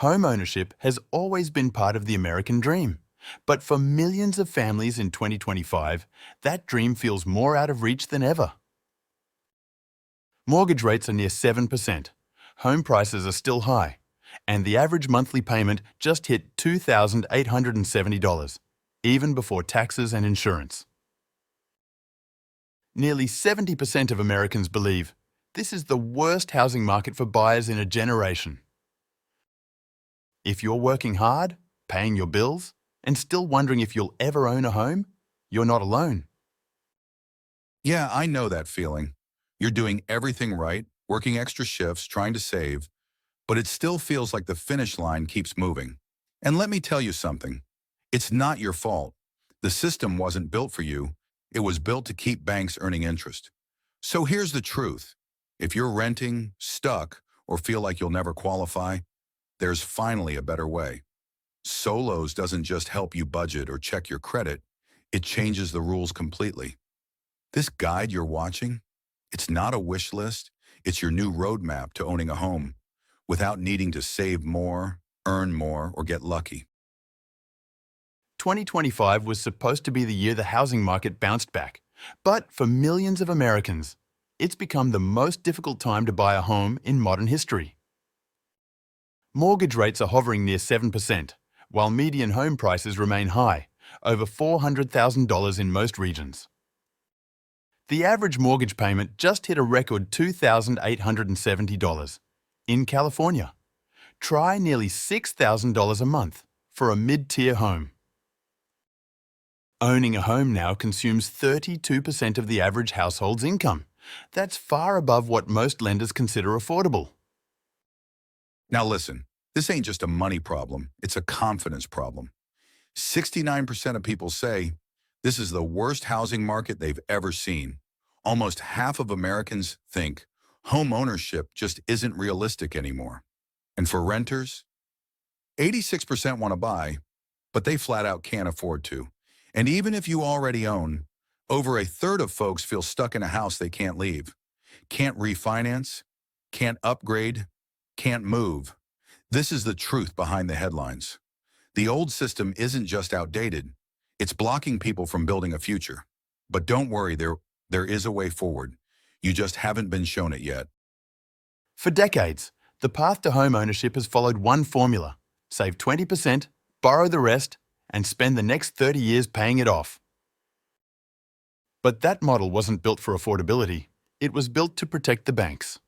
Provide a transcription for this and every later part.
Homeownership has always been part of the American dream. But for millions of families in 2025, that dream feels more out of reach than ever. Mortgage rates are near 7%, home prices are still high, and the average monthly payment just hit $2,870, even before taxes and insurance. Nearly 70% of Americans believe this is the worst housing market for buyers in a generation. If you're working hard, paying your bills, and still wondering if you'll ever own a home, you're not alone. Yeah, I know that feeling. You're doing everything right, working extra shifts, trying to save, but it still feels like the finish line keeps moving. And let me tell you something. It's not your fault. The system wasn't built for you. It was built to keep banks earning interest. So here's the truth. If you're renting, stuck, or feel like you'll never qualify, there's finally a better way. Solos doesn't just help you budget or check your credit, it changes the rules completely. This guide you're watching, it's not a wish list, it's your new roadmap to owning a home without needing to save more, earn more, or get lucky. 2025 was supposed to be the year the housing market bounced back, but for millions of Americans, it's become the most difficult time to buy a home in modern history. Mortgage rates are hovering near 7%, while median home prices remain high, over $400,000 in most regions. The average mortgage payment just hit a record $2,870 in California. Try nearly $6,000 a month for a mid-tier home. Owning a home now consumes 32% of the average household's income. That's far above what most lenders consider affordable. Now listen, this ain't just a money problem, it's a confidence problem. 69% of people say this is the worst housing market they've ever seen. Almost half of Americans think home ownership just isn't realistic anymore. And for renters, 86% want to buy, but they flat out can't afford to. And even if you already own, over a third of folks feel stuck in a house they can't leave, can't refinance, can't upgrade, can't move. This is the truth behind the headlines. The old system isn't just outdated, it's blocking people from building a future. But don't worry, there is a way forward. You just haven't been shown it yet. For decades, the path to home ownership has followed one formula: save 20%, borrow the rest, and spend the next 30 years paying it off. But that model wasn't built for affordability. It was built to protect the banks.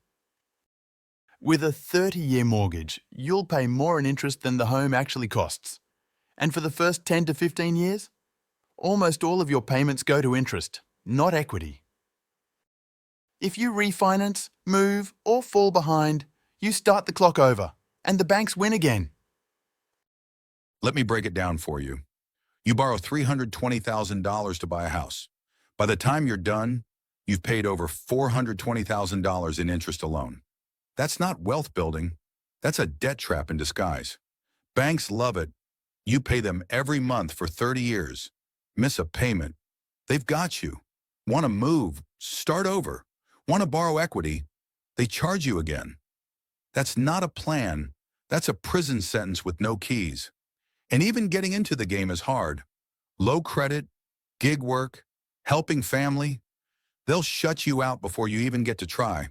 With a 30-year mortgage, you'll pay more in interest than the home actually costs. And for the first 10 to 15 years, almost all of your payments go to interest, not equity. If you refinance, move, or fall behind, you start the clock over, and the banks win again. Let me break it down for you. You borrow $320,000 to buy a house. By the time you're done, you've paid over $420,000 in interest alone. That's not wealth building. That's a debt trap in disguise. Banks love it. You pay them every month for 30 years. Miss a payment, they've got you. Want to move, start over. Want to borrow equity, they charge you again. That's not a plan. That's a prison sentence with no keys. And even getting into the game is hard. Low credit, gig work, helping family, they'll shut you out before you even get to try.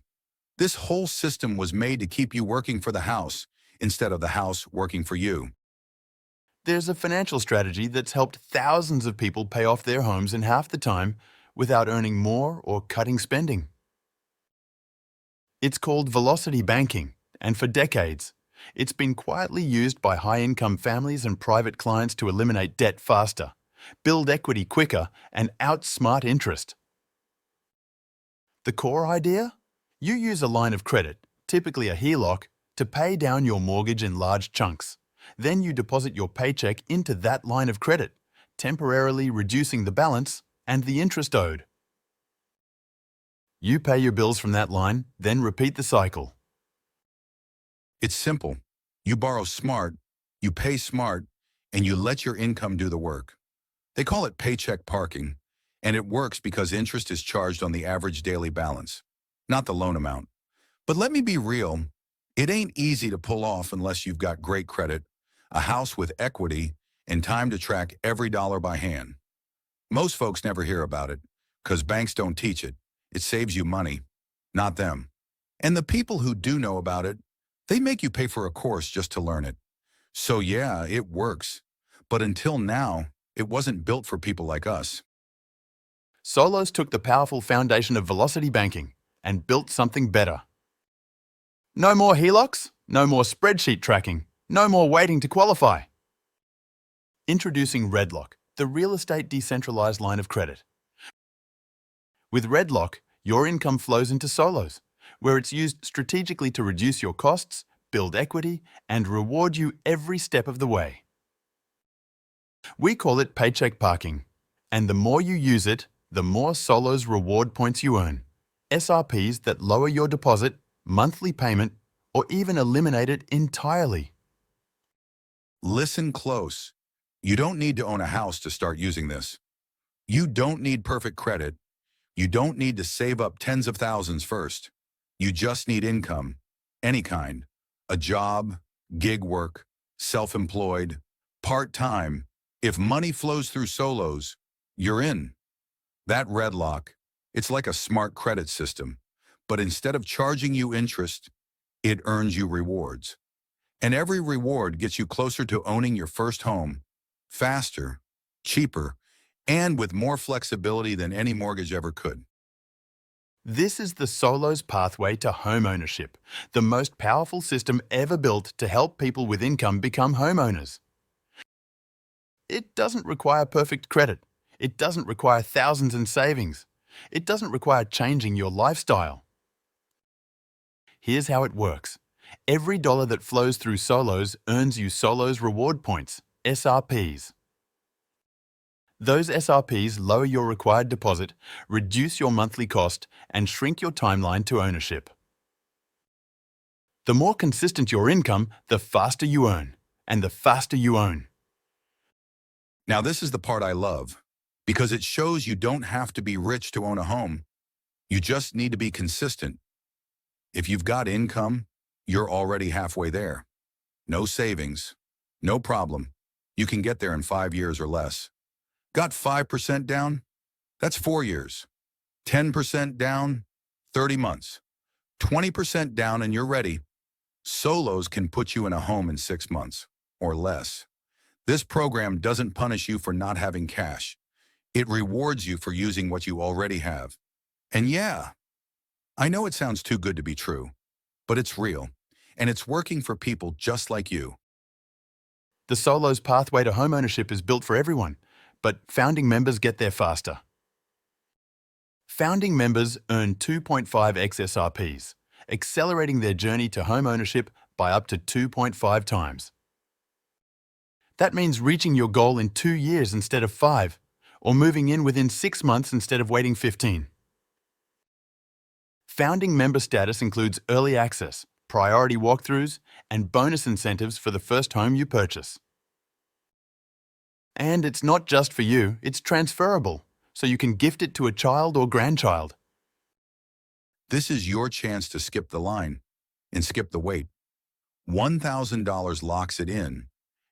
This whole system was made to keep you working for the house instead of the house working for you. There's a financial strategy that's helped thousands of people pay off their homes in half the time without earning more or cutting spending. It's called velocity banking, and for decades, it's been quietly used by high-income families and private clients to eliminate debt faster, build equity quicker, and outsmart interest. The core idea? You use a line of credit, typically a HELOC, to pay down your mortgage in large chunks. Then you deposit your paycheck into that line of credit, temporarily reducing the balance and the interest owed. You pay your bills from that line, then repeat the cycle. It's simple. You borrow smart, you pay smart, and you let your income do the work. They call it paycheck parking, and it works because interest is charged on the average daily balance, not the loan amount. But let me be real, It ain't easy to pull off unless you've got great credit, a house with equity, and time to track every dollar by hand. Most folks never hear about it because banks don't teach it. It saves you money, not them. And the people who do know about it, they make you pay for a course just to learn it. So yeah, it works. But until now, it wasn't built for people like us. Solos took the powerful foundation of velocity banking and built something better. No more HELOCs, no more spreadsheet tracking, no more waiting to qualify. Introducing REDLOC, the real estate decentralized line of credit. With REDLOC, your income flows into Solos, where it's used strategically to reduce your costs, build equity, and reward you every step of the way. We call it paycheck parking, and the more you use it, the more Solos reward points you earn. SRPs that lower your deposit, monthly payment, or even eliminate it entirely. Listen close. You don't need to own a house to start using this. You don't need perfect credit. You don't need to save up tens of thousands first. You just need income, any kind. A job, gig work, self-employed, part-time. If money flows through Solos, you're in. That REDLOC, it's like a smart credit system, but instead of charging you interest, it earns you rewards. And every reward gets you closer to owning your first home, faster, cheaper, and with more flexibility than any mortgage ever could. This is the Solos pathway to homeownership, the most powerful system ever built to help people with income become homeowners. It doesn't require perfect credit. It doesn't require thousands in savings. It doesn't require changing your lifestyle. Here's how it works. Every dollar that flows through Solos earns you Solos reward points, SRPs. Those SRPs lower your required deposit, reduce your monthly cost, and shrink your timeline to ownership. The more consistent your income, the faster you earn, and the faster you own. Now this is the part I love, because it shows you don't have to be rich to own a home. You just need to be consistent. If you've got income, you're already halfway there. No savings, no problem. You can get there in 5 years or less. Got 5% down? That's 4 years. 10% down? 30 months. 20% down and you're ready. Solos can put you in a home in 6 months or less. This program doesn't punish you for not having cash. It rewards you for using what you already have. And yeah, I know it sounds too good to be true, but it's real, and it's working for people just like you. The Solos pathway to homeownership is built for everyone, but founding members get there faster. Founding members earn 2.5x SRPs, accelerating their journey to homeownership by up to 2.5 times. That means reaching your goal in 2 years instead of 5, or moving in within 6 months instead of waiting 15. Founding member status includes early access, priority walkthroughs, and bonus incentives for the first home you purchase. And it's not just for you, it's transferable, so you can gift it to a child or grandchild. This is your chance to skip the line and skip the wait. $1,000 locks it in,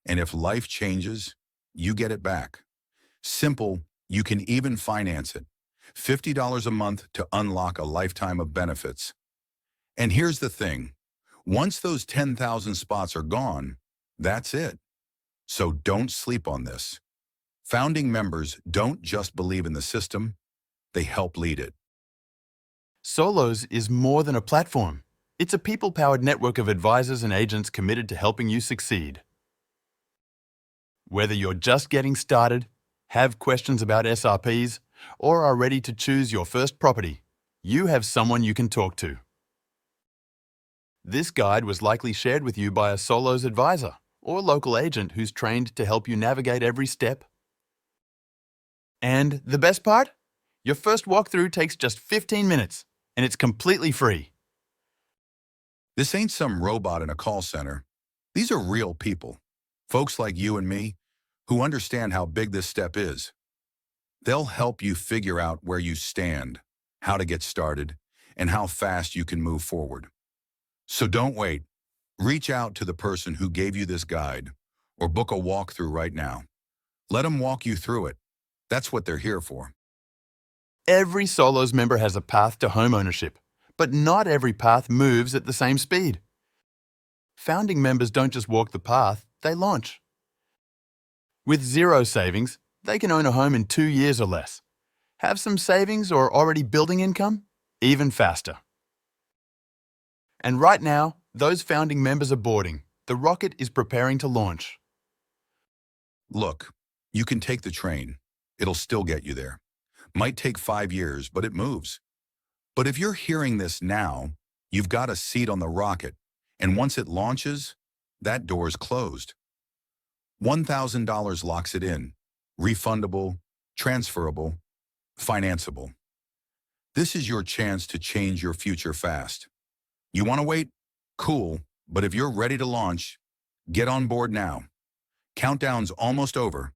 and if life changes, you get it back. Simple, you can even finance it. $50 a month to unlock a lifetime of benefits. And here's the thing, once those 10,000 spots are gone, that's it. So don't sleep on this. Founding members don't just believe in the system, they help lead it. Solos is more than a platform. It's a people-powered network of advisors and agents committed to helping you succeed. Whether you're just getting started, have questions about SRPs, or are ready to choose your first property, you have someone you can talk to. This guide was likely shared with you by a Solos advisor or local agent who's trained to help you navigate every step. And the best part? Your first walkthrough takes just 15 minutes, and it's completely free. This ain't some robot in a call center. These are real people, folks like you and me, who understand how big this step is. They'll help you figure out where you stand, how to get started, and how fast you can move forward. So don't wait. Reach out to the person who gave you this guide or book a walkthrough right now. Let them walk you through it. That's what they're here for. Every Solos member has a path to homeownership, but not every path moves at the same speed. Founding members don't just walk the path, they launch. With zero savings, they can own a home in 2 years or less. Have some savings or already building income? Even faster. And right now, those founding members are boarding. The rocket is preparing to launch. Look, you can take the train. It'll still get you there. Might take 5 years, but it moves. But if you're hearing this now, you've got a seat on the rocket, and once it launches, that door's closed. $1,000 locks it in. Refundable, transferable, financeable. This is your chance to change your future fast. You want to wait? Cool, but if you're ready to launch, get on board now. Countdown's almost over.